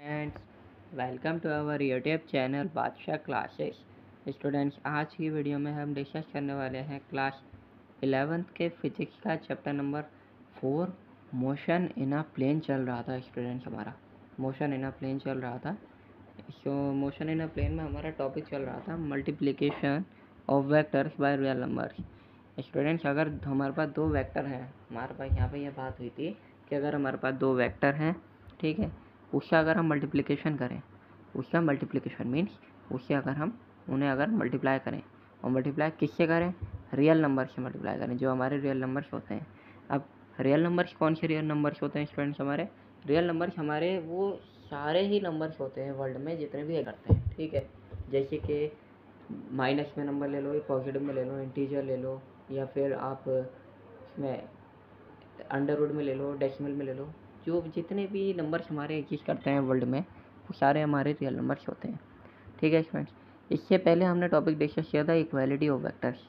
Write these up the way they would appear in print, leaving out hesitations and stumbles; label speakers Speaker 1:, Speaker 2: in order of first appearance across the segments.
Speaker 1: Friends, welcome to our YouTube channel Badshah classes. Students, आज की video में हम डिस्कस करने वाले हैं क्लास 11th के फिजिक्स का chapter number 4 motion in a plane चल रहा था। स्टूडेंट्स, हमारा मोशन इन अ प्लेन चल रहा था। मोशन इन अ प्लेन में हमारा टॉपिक चल रहा था multiplication of vectors by real numbers. Students, अगर हमारे पास दो वेक्टर हैं, हमारे पास यहाँ पे ये बात हुई थी कि अगर हमारे पास दो वेक्टर हैं, ठीक है, उसका अगर हम मल्टीप्लिकेशन करें, उसका मल्टीप्लिकेशन मीन्स उससे अगर हम उन्हें अगर मल्टीप्लाई करें, और मल्टीप्लाई किससे करें? रियल नंबर से मल्टीप्लाई करें, जो हमारे रियल नंबर्स होते हैं। अब रियल नंबर्स कौन से रियल नंबर्स होते हैं स्टूडेंट्स? हमारे रियल नंबर्स हमारे वो सारे ही नंबर्स होते हैं वर्ल्ड में जितने भी करते हैं, ठीक है। जैसे कि माइनस में नंबर ले लो, या पॉजिटिव में ले लो, इंटीजर ले लो, या फिर आप इसमें अंडरवुड में ले लो, डेसिमल में ले लो, जो जितने भी नंबर्स हमारे एग्जिस्ट करते हैं वर्ल्ड में वो सारे हमारे रियल नंबर्स होते हैं, ठीक है फ्रेंड्स। इससे पहले हमने टॉपिक डिस्कस किया था इक्वालिटी ऑफ वेक्टर्स।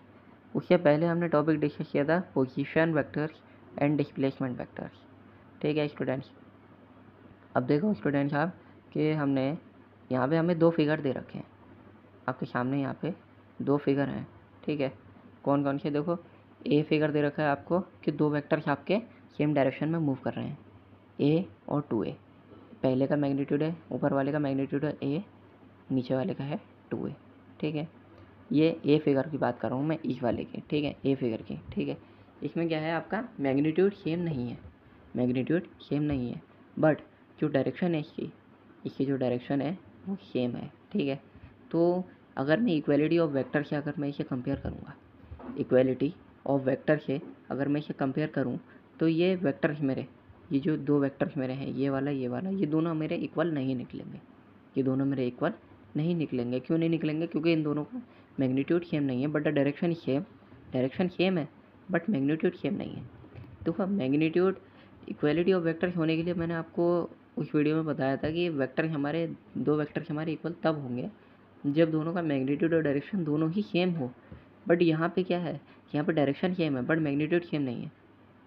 Speaker 1: उससे पहले हमने टॉपिक डिस्कस किया था position vectors and displacement vectors, ठीक है स्टूडेंट्स। अब देखो स्टूडेंट्स आप कि हमने यहाँ पे हमें दो फिगर दे रखे हैं आपके सामने। यहाँ पे दो फिगर हैं, ठीक है। कौन कौन से? देखो, ए फिगर दे रखा है आपको कि दो वेक्टर्स आपके सेम डायरेक्शन में मूव कर रहे हैं, ए और 2a। पहले का मैग्नीट्यूड है, ऊपर वाले का मैग्नीट्यूड है ए, नीचे वाले का है 2a, ठीक है। ये ए फिगर की बात कर रहा हूँ मैं, इस वाले की, ठीक है, ए फिगर की, ठीक है। इसमें क्या है, आपका मैग्नीट्यूड सेम नहीं है, मैग्नीट्यूड सेम नहीं है, बट जो डायरेक्शन है इसकी जो डायरेक्शन है वो सेम है, ठीक है। तो अगर मैं इक्वालिटी ऑफ वेक्टर से अगर मैं इसे कंपेयर करूँगा, इक्वालिटी ऑफ वेक्टर से अगर मैं इसे कंपेयर करूँ, तो ये वेक्टर्स मेरे, ये जो दो वेक्टर्स मेरे हैं, ये वाला ये दोनों मेरे इक्वल नहीं निकलेंगे। ये दोनों मेरे इक्वल नहीं निकलेंगे। क्यों नहीं निकलेंगे? क्योंकि इन दोनों का मैग्नीट्यूड सेम नहीं है, but the direction same, direction same है बट मैग्नीट्यूड सेम नहीं है। देखो, मैग्नीट्यूड इक्वालिटी ऑफ वेक्टर्स होने के लिए मैंने आपको उस वीडियो में बताया था कि वेक्टर हमारे, दो वेक्टर्स हमारे इक्वल तब होंगे जब दोनों का मैग्नीट्यूड और डायरेक्शन दोनों ही सेम हो। बट यहाँ पे क्या है, यहाँ पे डायरेक्शन सेम है बट मैग्नीट्यूड सेम नहीं है।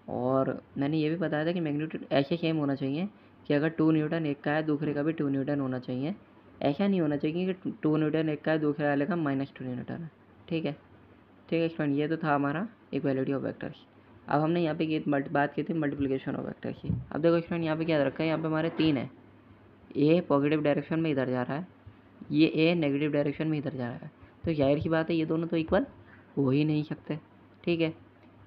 Speaker 1: और मैंने ये भी बताया था कि मैग्नीट्यूड ऐसे सेम होना चाहिए कि अगर 2 न्यूटन एक का है, दूसरे का भी 2 न्यूटन होना चाहिए। ऐसा नहीं होना चाहिए कि 2 न्यूटन एक का है, दूसरे वाले का -2 न्यूटन है, ठीक है। ठीक है स्टूडेंट, ये तो था हमारा इक्वालिटी ऑफ वेक्टर्स। अब हमने यहाँ पे बात की थी मल्टीप्लिकेशन ऑफ वेक्टर्स की। अब देखो स्टूडेंट, यहाँ पे क्या रखा है, यहाँ पे हमारे 3 है। ए पॉजिटिव डायरेक्शन में इधर जा रहा है, ये ए नेगेटिव डायरेक्शन में इधर जा रहा है, तो जाहिर सी बात है ये दोनों तो इक्वल हो ही नहीं सकते, ठीक है।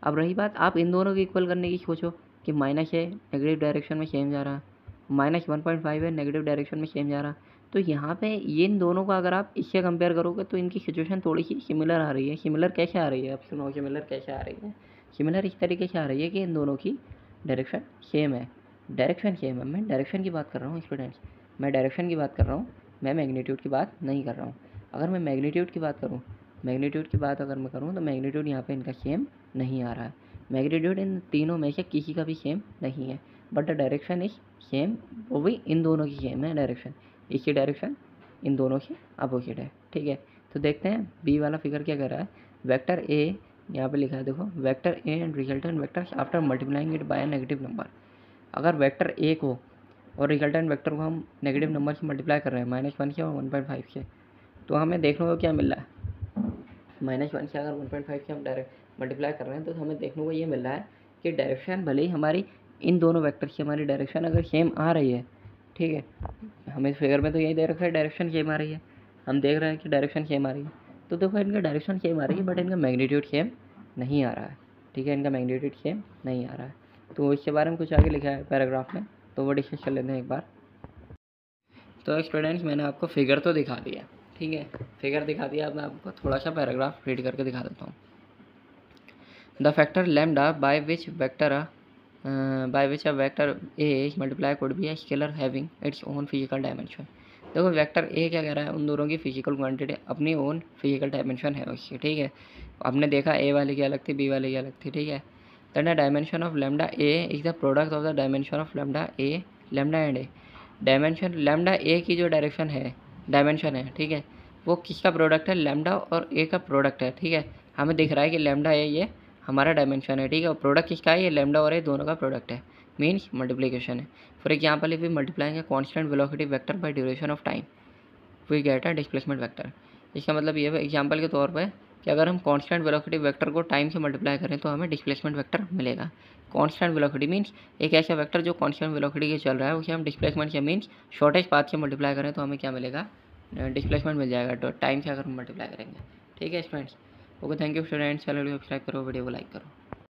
Speaker 1: अब रही बात, आप इन दोनों को इक्वल करने की सोचो कि माइनस है, नेगेटिव डायरेक्शन में सेम जा रहा, -1.5 है, नेगेटिव डायरेक्शन में सेम जा रहा, तो यहाँ पे ये इन दोनों का अगर आप इससे कंपेयर करोगे तो इनकी सिचुएशन थोड़ी सी सिमिलर आ रही है। सिमिलर कैसे आ रही है? अब सुनो, सिमिलर कैसे आ रही है। सिमिलर इस तरीके से आ रही है कि इन दोनों की डायरेक्शन सेम है, डायरेक्शन सेम है। मैं डायरेक्शन की बात कर रहा हूँ स्टूडेंट्स, मैं डायरेक्शन की बात कर रहा हूँ, मैं मैग्नीट्यूड की बात नहीं कर रहा हूँ। अगर मैं मैग्नीट्यूड की बात करूँ, मैग्नीट्यूड की बात अगर मैं करूँ तो मैग्नीट्यूड यहाँ पे इनका सेम नहीं आ रहा है। मैग्नीट्यूड इन तीनों में से किसी का भी सेम नहीं है, but the direction is same, वो भी इन दोनों की सेम है डायरेक्शन। इसकी डायरेक्शन इन दोनों की अपोजिट है, ठीक है। तो देखते हैं बी वाला फिगर क्या कर रहा है। वेक्टर ए, यहाँ पे लिखा है देखो, vector A and resultant vectors after multiplying it by a negative number. अगर वेक्टर ए को और रिजल्टेंट वेक्टर को हम नेगेटिव नंबर से मल्टीप्लाई कर रहे हैं, -1 से और 1.5 से, तो हमें देखने को क्या मिल रहा है। -1 से अगर 1.5 से हम डायरेक्ट मल्टीप्लाई कर रहे हैं तो हमें देखने को ये मिल रहा है कि डायरेक्शन भले ही हमारी इन दोनों वेक्टर की हमारी डायरेक्शन अगर सेम आ रही है, ठीक है, हमें इस फिगर में तो यही दे रखा है डायरेक्शन सेम आ रही है, हम देख रहे हैं कि डायरेक्शन सेम आ रही है, तो देखो इनका डायरेक्शन सेम आ रही है बट इनका मैग्नीट्यूड सेम नहीं आ रहा है, ठीक है, इनका मैग्नीट्यूड सेम नहीं आ रहा है। तो इसके बारे में कुछ आगे लिखा है पैराग्राफ में, तो वो डिस्कस कर लेते हैं एक बार। तो स्टूडेंट्स, मैंने आपको फिगर तो दिखा दिया, ठीक है, फिगर दिखा दिया। अब मैं आपको थोड़ा सा पैराग्राफ रीड करके दिखा देता हूँ। The factor lambda by which a vector a is multiplied could be a scalar having its own physical dimension। देखो वेक्टर ए क्या कह रहा है, उन दोनों की फिजिकल क्वांटिटी अपनी ओन फिजिकल डायमेंशन है उसकी, ठीक है। आपने देखा ए वाले की अलग थी, बी वाले की अलग थी, ठीक है। Then the dimension of lambda A is the product of the dimension of lambda A, lambda and A. Dimension lambda A की जो डायरेक्शन है, डायमेंशन है, ठीक है, वो किसका प्रोडक्ट है? लैम्डा और ए का प्रोडक्ट है, ठीक है। हमें दिख रहा है कि लैम्डा ए ये हमारा डायमेंशन है, ठीक है, और प्रोडक्ट किसका है? ये लैम्डा और ए दोनों का प्रोडक्ट है। मीन्स मल्टीप्लीकेशन है। For example if we multiplying a constant velocity vector by duration of time we get a displacement vector. इसका मतलब ये है एग्जाम्पल के तौर पे कि अगर हम कांस्टेंट वेलोसिटी वेक्टर को टाइम से मल्टीप्लाई करें तो हमें डिस्प्लेसमेंट वेक्टर मिलेगा। कांस्टेंट वेलोसिटी मीन्स एक ऐसा वेक्टर जो कांस्टेंट वेलोसिटी के चल रहा है, उसे हम डिस्प्लेसमेंट से मीन्स शॉर्टेज पाथ से मल्टीप्लाई करें तो हमें क्या मिलेगा, डिस्प्लेसमेंट मिल जाएगा तो टाइम से अगर हम मल्टीप्लाई करेंगे। ठीक है students, okay thank you students, channel को सब्सक्राइब करो, वीडियो को लाइक करो।